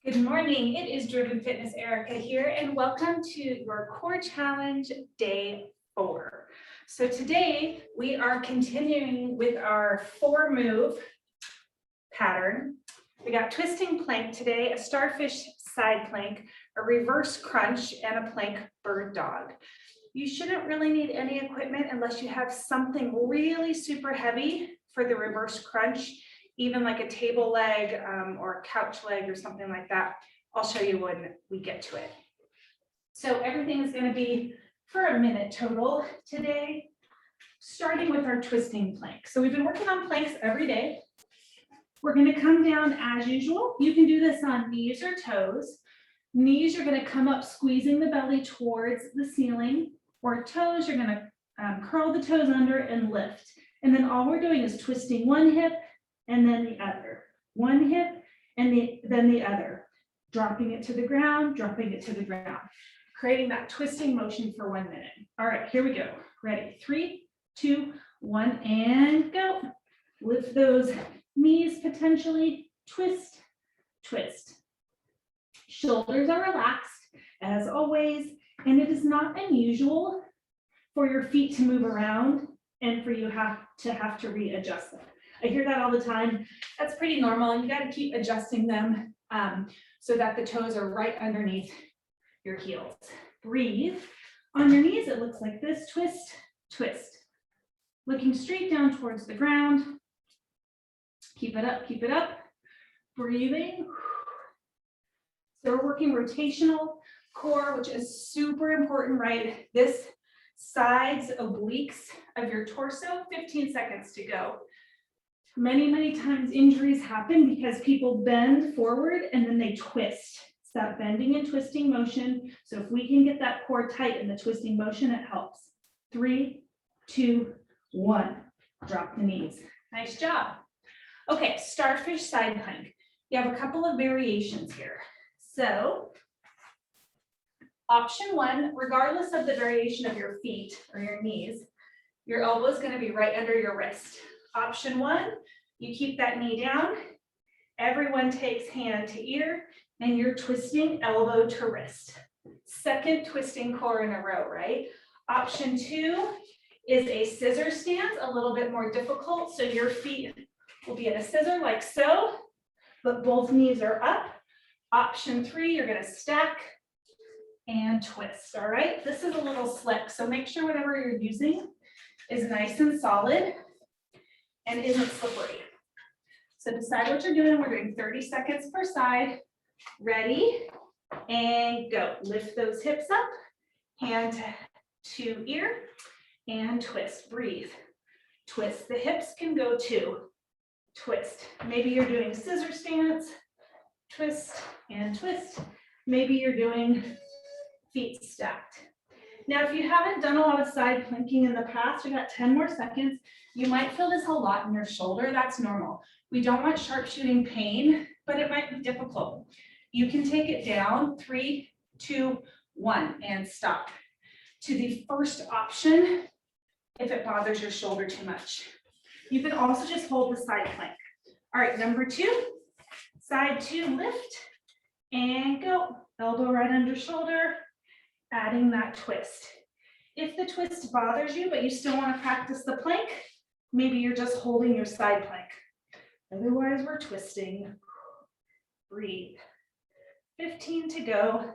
Good morning, it is Driven Fitness Erica here, and welcome to your core challenge day 4. So today we are continuing with our 4-move pattern. We got twisting plank today, a starfish side plank, a reverse crunch, and a plank bird dog. You shouldn't really need any equipment unless you have something really super heavy for the reverse crunch, even like a table leg or a couch leg or something like that. I'll show you when we get to it. So everything is going to be for a minute total today, starting with our twisting plank. So we've been working on planks every day. We're going to come down as usual. You can do this on knees or toes. Knees, you're going to come up squeezing the belly towards the ceiling, or toes, you're going to curl the toes under and lift. And then all we're doing is twisting one hip and then the other, one hip and then the other, dropping it to the ground, dropping it to the ground, creating that twisting motion for 1 minute. All right, here we go. Ready? 3, 2, 1, and go. Lift those knees potentially, twist, twist. Shoulders are relaxed as always, and it is not unusual for your feet to move around and for you to have to readjust them. I hear that all the time. That's pretty normal, and you got to keep adjusting them so that the toes are right underneath your heels. Breathe. On your knees, it looks like this. Twist, twist. Looking straight down towards the ground. Keep it up, keep it up. Breathing. So we're working rotational core, which is super important, right? This sides, obliques of your torso, 15 seconds to go. Many times injuries happen because people bend forward and then they twist. It's that bending and twisting motion. So if we can get that core tight in the twisting motion, it helps. 3, 2, 1. Drop the knees. Nice job. Okay, starfish side plank. You have a couple of variations here. So option 1, regardless of the variation of your feet or your knees, your elbow is going to be right under your wrist. Option 1, you keep that knee down. Everyone takes hand to ear, and you're twisting elbow to wrist. Second twisting core in a row, right? Option 2 is a scissor stand, a little bit more difficult. So your feet will be in a scissor like so, but both knees are up. Option 3, you're going to stack and twist. All right, this is a little slick, so make sure whatever you're using is nice and solid and isn't slippery. So decide what you're doing. We're doing 30 seconds per side. Ready, and go. Lift those hips up, hand to ear, and twist. Breathe. Twist. The hips can go too. Twist. Maybe you're doing scissor stance. Twist and twist. Maybe you're doing feet stacked. Now, if you haven't done a lot of side planking in the past, we got 10 more seconds. You might feel this a lot in your shoulder. That's normal. We don't want sharpshooting pain, but it might be difficult. You can take it down. 3, 2, 1, and stop. To the first option, if it bothers your shoulder too much. You can also just hold the side plank. All right, number 2, side 2, lift and go. Elbow right under shoulder. Adding that twist. If the twist bothers you, but you still want to practice the plank, maybe you're just holding your side plank. Otherwise, we're twisting. Breathe. 15 to go.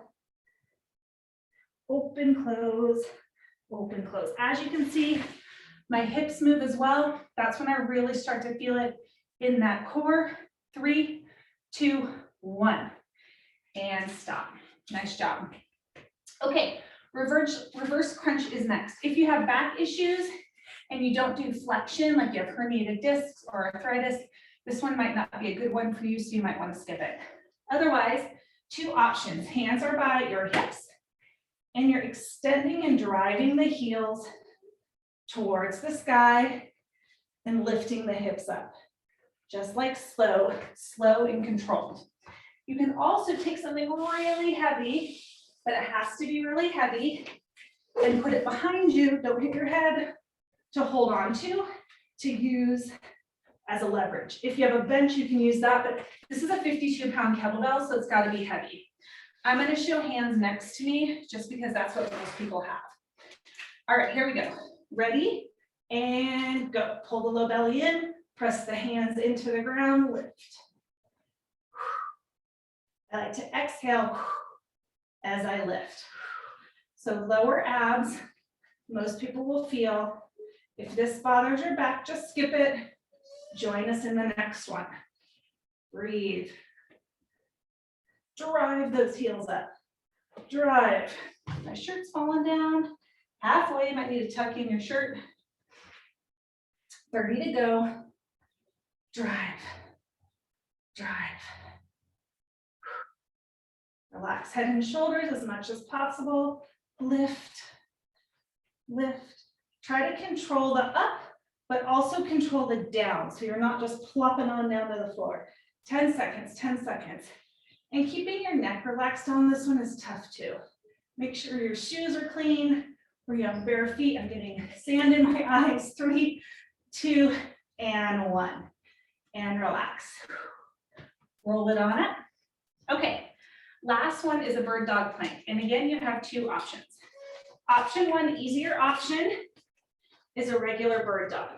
Open, close, open, close. As you can see, my hips move as well. That's when I really start to feel it in that core. 3, 2, 1, and stop. Nice job. Okay, reverse crunch is next. If you have back issues and you don't do flexion, like you have herniated discs or arthritis, this one might not be a good one for you, so you might want to skip it. Otherwise, 2 options. Hands are by your hips, and you're extending and driving the heels towards the sky and lifting the hips up, just like slow and controlled. You can also take something really heavy, but it has to be really heavy, and put it behind you, don't hit your head, to hold on to use as a leverage. If you have a bench, you can use that, but this is a 52-pound kettlebell, so it's got to be heavy. I'm going to show hands next to me just because that's what most people have. All right, here we go. Ready? And go. Pull the low belly in, press the hands into the ground, lift. I like to exhale as I lift. So lower abs, most people will feel. If this bothers your back, just skip it. Join us in the next one. Breathe. Drive those heels up. Drive. My shirt's falling down. Halfway, you might need to tuck in your shirt. 30 to go. Drive. Drive. Relax head and shoulders as much as possible. Lift. Lift. Try to control the up, but also control the down. So you're not just plopping on down to the floor. 10 seconds, 10 seconds. And keeping your neck relaxed on this one is tough too. Make sure your shoes are clean, or you have bare feet. I'm getting sand in my eyes. 3, 2, and 1. And relax. Roll it on up. Okay, last one is a bird dog plank. And again, you have 2 options. Option 1, easier option, is a regular bird dog.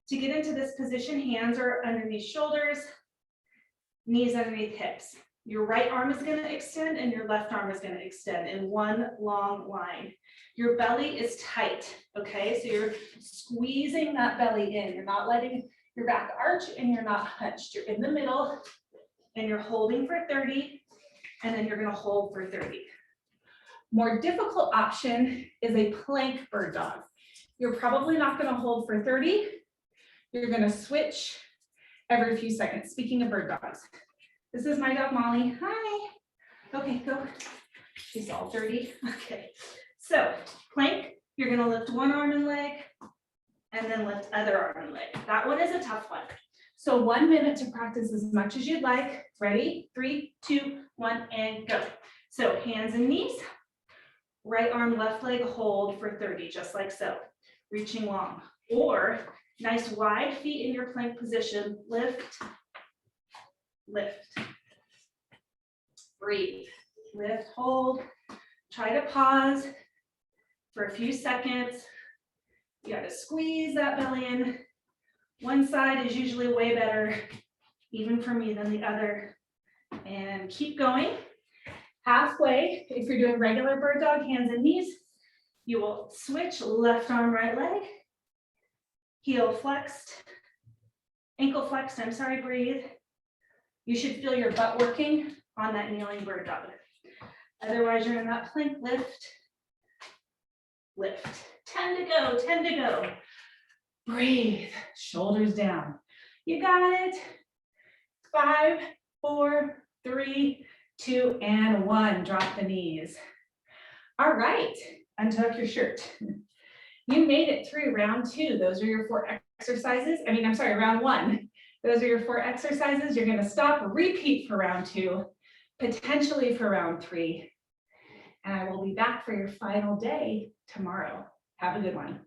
To get into this position, hands are underneath shoulders, knees underneath hips. Your right arm is going to extend and your left arm is going to extend in one long line. Your belly is tight, okay? So you're squeezing that belly in. You're not letting your back arch and you're not hunched. You're in the middle and you're holding for 30 and then you're going to hold for 30. More difficult option is a plank bird dog. You're probably not going to hold for 30. You're going to switch every few seconds. Speaking of bird dogs, this is my dog Molly. Hi. Okay, go. She's all 30. Okay. So plank, you're going to lift one arm and leg and then lift other arm and leg. That one is a tough one. So 1 minute to practice as much as you'd like. Ready? 3, 2, 1, and go. So hands and knees. Right arm, left leg, hold for 30, just like so. Reaching long. Or nice wide feet in your plank position. Lift, lift. Breathe. Lift, hold. Try to pause for a few seconds. You got to squeeze that belly in. One side is usually way better, even for me, than the other. And keep going. Halfway, if you're doing regular bird dog, hands and knees, you will switch left arm, right leg, heel flexed, ankle flexed, I'm sorry, breathe. You should feel your butt working on that kneeling bird dog. Otherwise, you're in that plank, lift, lift. 10 to go, 10 to go. Breathe, shoulders down. You got it. 5, 4, 3, 2, and 1. Drop the knees. All right, untuck your shirt. You made it through round 2. Those are your 4 exercises. Round 1. Those are your 4 exercises. You're going to stop, repeat for round 2, potentially for round 3. And I will be back for your final day tomorrow. Have a good one.